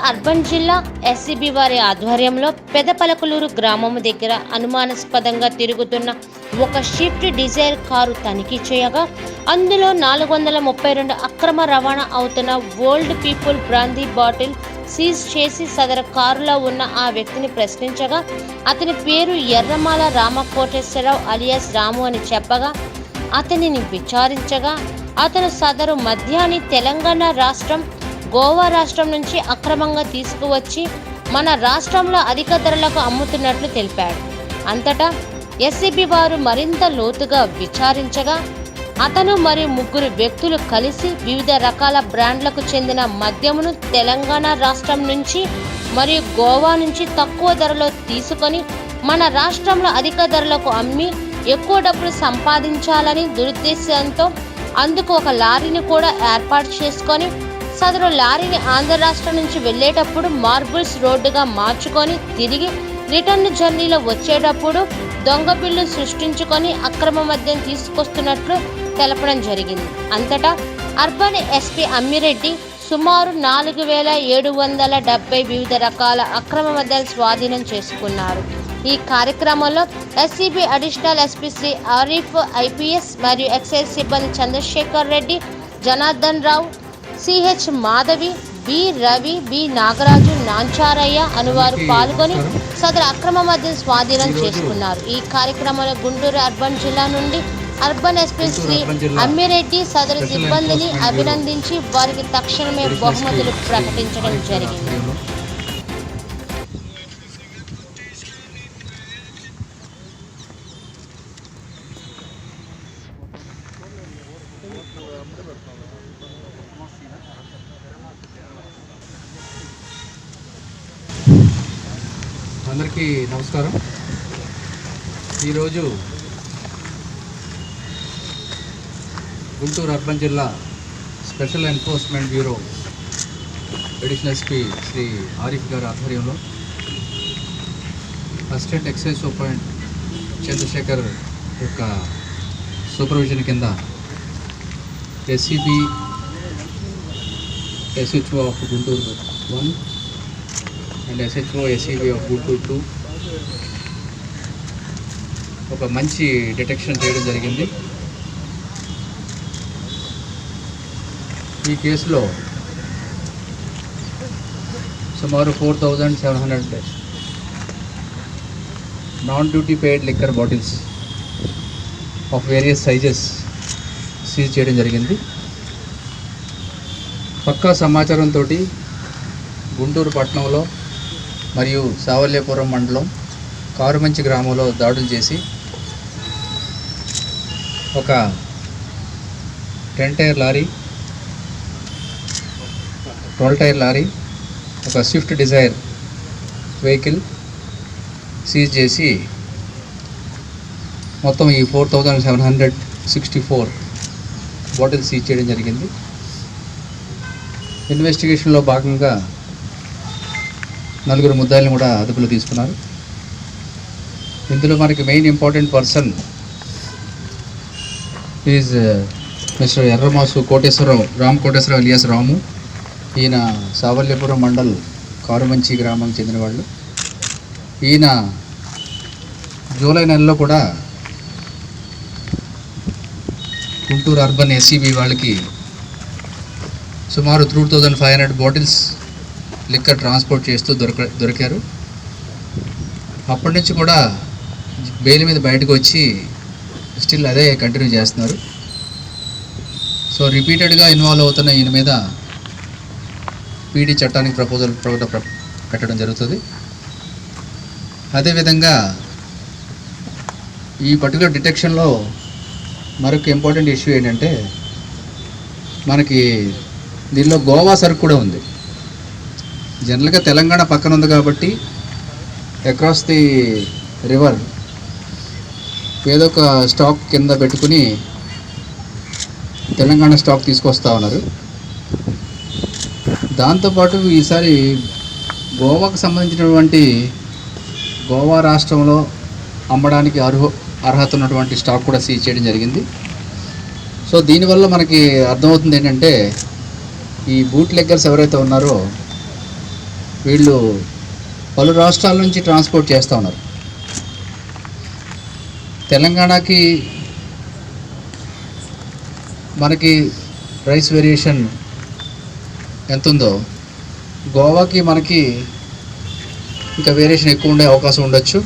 Urban జిల్లా SCB వారి ఆధ్వర్యంలో పెదపలకలూరు గ్రామం దగ్గర అనుమానాస్పదంగా తిరుగుతున్న ఒక షిఫ్ట్ డిజైర్ కారు తనిఖీ చేయగా అందులో 432 అక్రమ రవాణా అవుతున్న old people brandy bottle seize చేసి సదరు కారులో ఉన్న ఆ వ్యక్తిని ప్రశ్నించగా అతని పేరు ఎర్రమాల రామకోటేశ్వరరావు అలియాస్ రాము అని చెప్పగా అతనిని విచారించగా అతను సదరు మద్యాన్ని తెలంగాణ రాష్ట్రం, గోవా రాష్ట్రం నుంచి అక్రమంగా తీసుకువచ్చి మన రాష్ట్రంలో అధిక ధరలకు అమ్ముతున్నట్లు తెలిపాడు. అంతటా ఎస్సీబీ వారు మరింత లోతుగా విచారించగా అతను మరియు 3 వ్యక్తులు కలిసి వివిధ రకాల బ్రాండ్లకు చెందిన మద్యమును తెలంగాణ రాష్ట్రం నుంచి మరియు గోవా నుంచి తక్కువ ధరలో తీసుకొని మన రాష్ట్రంలో అధిక ధరలకు అమ్మి ఎక్కువ డబ్బులు సంపాదించాలని దురుద్దేశంతో అందుకు ఒక లారీని కూడా ఏర్పాటు చేసుకొని సదరు లారీని ఆంధ్ర రాష్ట్రం నుంచి వెళ్ళేటప్పుడు మార్బుల్స్ రోడ్డుగా మార్చుకొని తిరిగి రిటర్న్ జర్నీలో వచ్చేటప్పుడు దొంగ బిల్లు సృష్టించుకొని అక్రమ మద్యం తీసుకొస్తున్నట్లు తెలపడం జరిగింది. అంతటా అర్బన్ ఎస్పీ అమ్మిరెడ్డి సుమారు 4770 వివిధ రకాల అక్రమ మద్యాలు స్వాధీనం చేసుకున్నారు. ఈ కార్యక్రమంలో SCB additional SP Shri Arif IPS మరియు ఎక్సైజ్ సిబ్బంది Chandrasekhar Reddy, Janardhan Rao, CH Madhavi, B Ravi, B Nagaraju, Nancharayya అనువారు పాల్గొని సదరు అక్రమ మద్యం స్వాధీనం చేసుకున్నారు. ఈ కార్యక్రమంలో గుంటూరు అర్బన్ జిల్లా నుండి అర్బన్ ఎస్పీ శ్రీ అమ్మిరెడ్డి సదరు సిబ్బందిని అభినందించి వారికి తక్షణమే బహుమతులు ప్రకటించడం జరిగింది. అందరికీ నమస్కారం. ఈరోజు గుంటూరు అర్బన్ జిల్లా special enforcement bureau additional SP Shri Arif గారి ఆధ్వర్యంలో అసిస్టెంట్ ఎక్సైజ్ సూపరింటెండెంట్ చంద్రశేఖర్ యొక్క సూపర్విజన్ కింద SCB SHO of Guntur 1 and SHO SCB of Guntur 2 ఒక మంచి డిటెక్షన్ చేయడం జరిగింది. ఈ కేసులో సుమారు 4700 non duty paid liquor bottles of various sizes seize చేయడం జరిగింది. పక్కా సమాచారంతో గుంటూరు పట్టణంలో మరియు సావల్యపురం మండలం కారుమంచి గ్రామంలో దాడులు చేసి ఒక 10 టైర్ లారీ, 12 టైర్ లారీ, ఒక స్విఫ్ట్ డిజైర్ వెహికల్ సీజ్ చేసి మొత్తం ఈ 4764 బాటిల్స్ సీజ్ చేయడం జరిగింది. ఇన్వెస్టిగేషన్లో భాగంగా 4 ముద్దాయిలను కూడా అదుపులో తీసుకున్నారు. ఇందులో మనకి main important person is mister Erramasu Koteswararao, Ram Koteswararao alias Ramu. ఈయన సావల్యపురం మండల్ కారుమంచి గ్రామానికి చెందిన వాళ్ళు. ఈయన జూలై నెలలో కూడా గుంటూరు అర్బన్ ఎస్సీబీ వాళ్ళకి సుమారు 3500 బాటిల్స్ లిక్కర్ ట్రాన్స్పోర్ట్ చేస్తూ దొరికారు. అప్పటి నుంచి కూడా బెయిల్ మీద బయటకు వచ్చి స్టిల్ అదే కంటిన్యూ చేస్తున్నారు. సో రిపీటెడ్గా ఇన్వాల్వ్ అవుతున్న ఈయన మీద పీడీ చట్టానికి ప్రపోజల్ పెట్టడం జరుగుతుంది. అదేవిధంగా ఈ పర్టికులర్ డిటెక్షన్లో మరొక ఇంపార్టెంట్ ఇష్యూ ఏంటంటే మనకి దీనిలో గోవా సరుకు కూడా ఉంది. జనరల్గా తెలంగాణ పక్కన ఉంది కాబట్టి అక్రాస్ ది రివర్ ఏదో ఒక స్టాక్ కింద పెట్టుకుని తెలంగాణ స్టాక్ తీసుకొస్తా ఉన్నారు. దాంతోపాటు ఈసారి గోవాకు సంబంధించినటువంటి గోవా రాష్ట్రంలో అమ్మడానికి అర్హత ఉన్నటువంటి స్టాక్ కూడా సీజ్ చేయడం జరిగింది. సో దీనివల్ల మనకి అర్థమవుతుంది ఏంటంటే ఈ బూట్ లెగ్గర్స్ ఎవరైతే ఉన్నారో వీళ్ళు పలు రాష్ట్రాల నుంచి ట్రాన్స్పోర్ట్ చేస్తూ ఉన్నారు. తెలంగాణకి మనకి ప్రైస్ వేరియేషన్ ఎంత ఉందో, గోవాకి మనకి ఇంకా వేరియేషన్ ఎక్కువ ఉండే అవకాశం ఉండొచ్చు.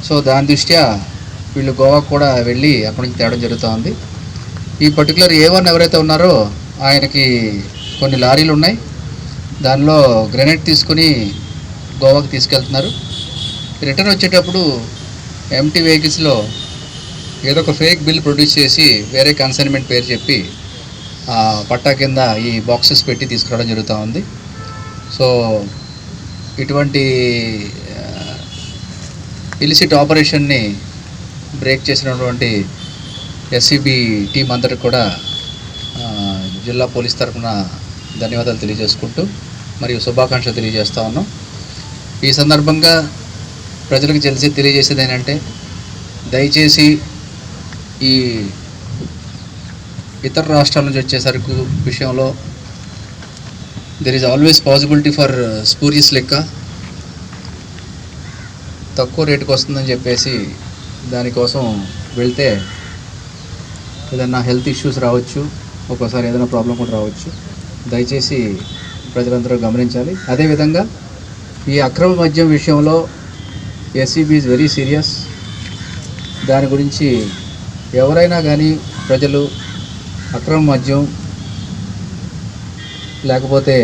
సో దాని దృష్ట్యా వీళ్ళు గోవాకు కూడా వెళ్ళి అక్కడి నుంచి తేవడం జరుగుతూ ఉంది. ఈ పర్టికులర్ A1 ఎవరైతే ఉన్నారో ఆయనకి కొన్ని లారీలు ఉన్నాయి, దానిలో గ్రెనేడ్ తీసుకుని గోవాకి తీసుకెళ్తున్నారు. రిటర్న్ వచ్చేటప్పుడు ఎంటీ వెహికల్స్లో ఏదో ఒక ఫేక్ బిల్ ప్రొడ్యూస్ చేసి వేరే కన్సైన్మెంట్ పేరు చెప్పి పట్టా కింద ఈ బాక్సెస్ పెట్టి తీసుకురావడం జరుగుతూ ఉంది. సో ఇటువంటి ఇలిసిట్ ఆపరేషన్ని బ్రేక్ చేసినటువంటి ఎస్సీబీ టీం అందరికి కూడా జిల్లా పోలీస్ తరఫున ధన్యవాదాలు తెలియజేసుకుంటూ మరియు శుభాకాంక్షలు తెలియజేస్తూ ఉన్నాం. ఈ సందర్భంగా ప్రజలకు తెలియజేసేది ఏంటంటే, దయచేసి ఈ ఇతర రాష్ట్రాల నుంచి వచ్చే సరుకు విషయంలో there is always possibility for spurious లెక్క, తక్కువ రేటుకు వస్తుందని చెప్పేసి దానికోసం వెళ్తే ఏదైనా హెల్త్ ఇష్యూస్ రావచ్చు, ఒక్కోసారి ఏదైనా ప్రాబ్లం కూడా రావచ్చు. దయచేసి ప్రజలందరూ గమనించాలి. అదేవిధంగా ఈ అక్రమ మద్యం విషయంలో ఎస్సీబీ ఈజ్ వెరీ సీరియస్. దాని గురించి ఎవరైనా కానీ ప్రజలు అక్రమ మద్యం లేకపోతే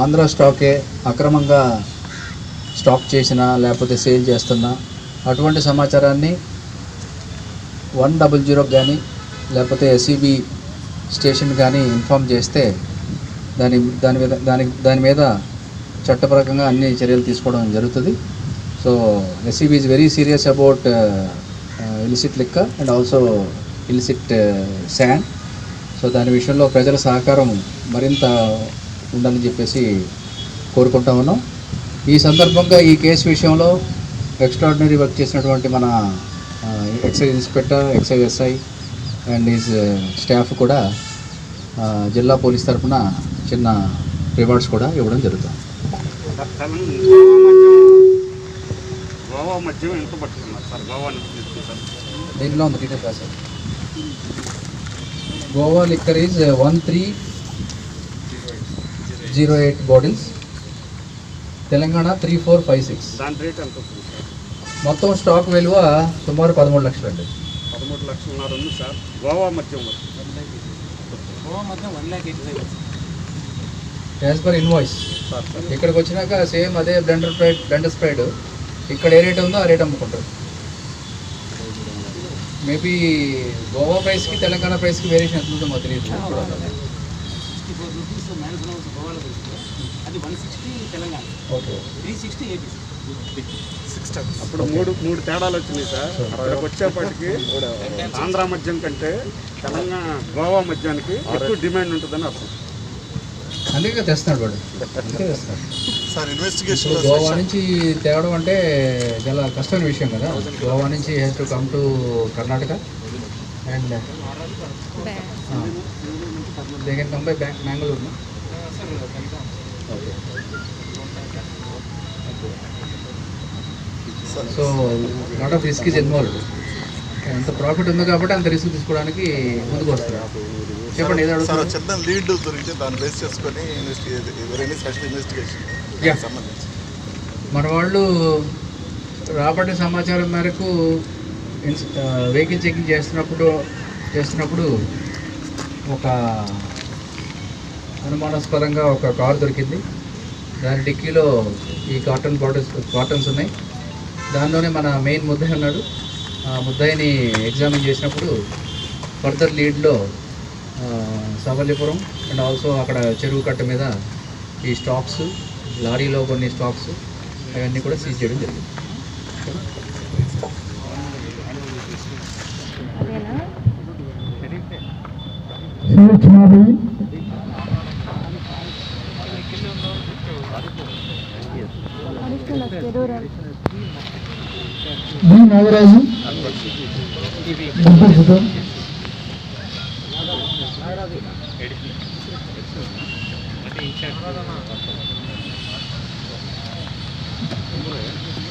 ఆంధ్ర స్టాకే అక్రమంగా స్టాక్ చేసినా లేకపోతే సేల్ చేస్తున్నా అటువంటి సమాచారాన్ని 100 కానీ లేకపోతే ఎస్సీబీ స్టేషన్ కానీ ఇన్ఫామ్ చేస్తే దాని మీద చట్టపరంగా అన్ని చర్యలు తీసుకోవడం జరుగుతుంది. So SCB is very serious about illicit liquor and also illicit sand. So దాని విషయంలో ప్రజల సహకారం మరింత ఉండాలని చెప్పేసి కోరుకుంటా ఉన్నాం. ఈ సందర్భంగా ఈ కేసు విషయంలో ఎక్స్ట్రాడినరీ వర్క్ చేసినటువంటి మన excise inspector, excise SI and is staff కూడా జిల్లా పోలీస్ తరఫున చిన్న రివార్డ్స్ కూడా ఇవ్వడం జరుగుతుంది. దీనిలో ఉంది డీటెయిల్ రాశారు. Goa liquor is 1308 bottles, Telangana 3456. మొత్తం స్టాక్ విలువ సుమారు 13 లక్షలు అండి. 13 లక్షలున్నర ఉంది సార్. గోవా మద్యం 1,85,000 యాజ్ పర్ ఇన్వాయిస్. ఇక్కడికి వచ్చినాక సేమ్ అదే బ్లెండర్ స్ప్రైడ్ ఇక్కడ ఏ రేట్ ఉందో ఆ రేట్ అమ్ముకుంటారు. మేబీ గోవా ప్రైస్కి తెలంగాణ ప్రైస్కి వేరియేషన్ ఎంత ఉందో మాకు తెలియదు. Okay, 360 AP. అప్పుడు మూడు తేడాలు వచ్చినాయి సార్. అక్కడికి వచ్చేప్పటికి ఆంధ్ర మద్యం కంటే తెలంగాణ గోవా మద్యానికి ఎక్కువ డిమాండ్ ఉంటుందని అర్థం. అందుకే తెస్తున్నాడు వాడు, అందుకే తెస్తున్నాడు సార్. ఇన్వెస్టిగేషన్ గోవా నుంచి తేవడం అంటే చాలా కష్టమైన విషయం కదా. గోవా నుంచి has to come to Karnataka and they can come by Bengaluru. So lot of risk is involved. ఎంత ప్రాఫిట్ ఉంది కాబట్టి అంత రిస్క్ తీసుకోవడానికి ముందుకు వస్తారు. చెప్పండి, ఏదో సార్ అడుగుతారు. చిన్న లీడ్ దొరికితే దాన్ని బేస్ చేసుకొని స్పెషల్ ఇన్వెస్టిగేషన్ సంబంధించి మన వాళ్ళు రాబడి సమాచారం మేరకు వెహికల్ చెకింగ్ చేస్తున్నప్పుడు ఒక అనుమానాస్పదంగా ఒక కారు దొరికింది. దాని డిక్కీలో ఈ కాటన్స్ ఉన్నాయి. దానిలోనే మన మెయిన్ ముద్దాయి ఉన్నాడు. ఆ ముద్దాయిని ఎగ్జామిన్ చేసినప్పుడు ఫర్దర్ లీడ్లో సవల్లిపురం అండ్ ఆల్సో అక్కడ చెరువు కట్ట మీద ఈ స్టాక్స్, లారీలో కొన్ని స్టాక్స్ అవన్నీ కూడా సీజ్ చేయడం జరిగింది. Nagaraju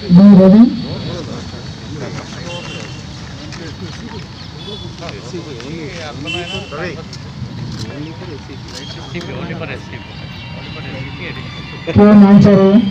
B. Ravi. K. Nancharu.